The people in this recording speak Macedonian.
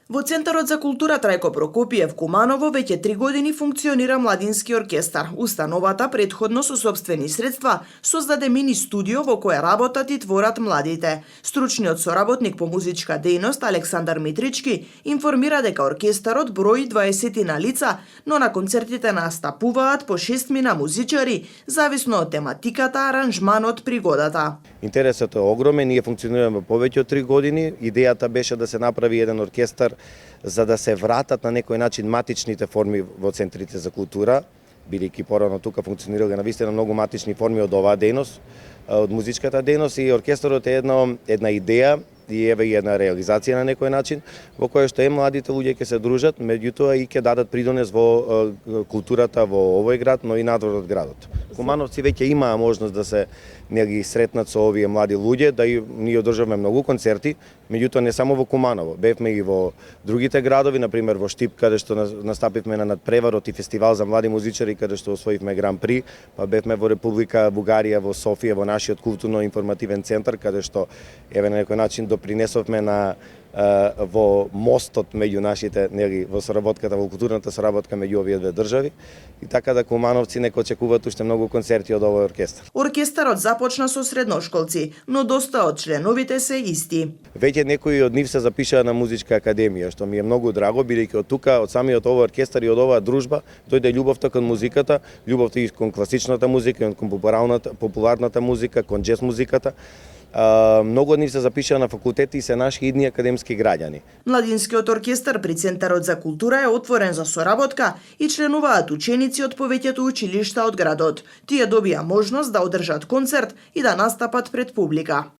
Во Центарот за култура Трајко Прокопиев Куманово веќе 3 години функционира младински оркестар. Установата претходно со сопствени средства создаде мини студио во кое работат и творат младите. Стручниот соработник по музичка дејност Александар Митрички информира дека оркестарот брои 20 на лица, но на концертите настапуваат по 6 музичари, зависно од тематиката, аранжманот, пригодата. Интересот е огромен, ние функционираме повеќе од 3 години. Идејата беше да се направи еден оркестар за да се вратат на некој начин матичните форми во центрите за култура, бидејќи порано тука функционирале навистина многу матични форми од оваа дејност, од музичката дејност, и оркестарот е една идеја и еве и една реализација на некој начин, во која што младите луѓе ќе се дружат, меѓутоа и ќе дадат придонес во културата во овој град, но и надвор од градот. Кумановци веќе имаа можност да се ги сретнат со овие млади луѓе, да и ние одржавме многу концерти, меѓутоа не само во Куманово, бевме и во другите градови, например во Штип, каде што настапивме на надпреварот и фестивал за млади музичари, каде што освоивме Гран При, па бевме во Република Бугарија, во Софија, во нашиот културно-информативен центар, каде што еве на некој начин допринесовме во мостот меѓу нашите, во соработката, во културната соработка меѓу овие две држави, и така да кумановци нека очекуваат уште многу концерти од овој оркестар. Оркестарот започна со средношколци, но доста од членовите се исти. Веќе некои од нив се запишаа на музичка академија, што ми е многу драго, бидејќи од тука, од самиот овој оркестар и од оваа дружба, дојде љубовта кон музиката, љубовта и кон класичната музика, и кон популарната музика, кон џез музиката. Многу од нив се запишаа на факултети и се наши идни академски граѓани. Младинскиот оркестар при Центарот за култура е отворен за соработка и членуваат ученици од повеќето училишта од градот. Тие добија можност да одржат концерт и да настапат пред публика.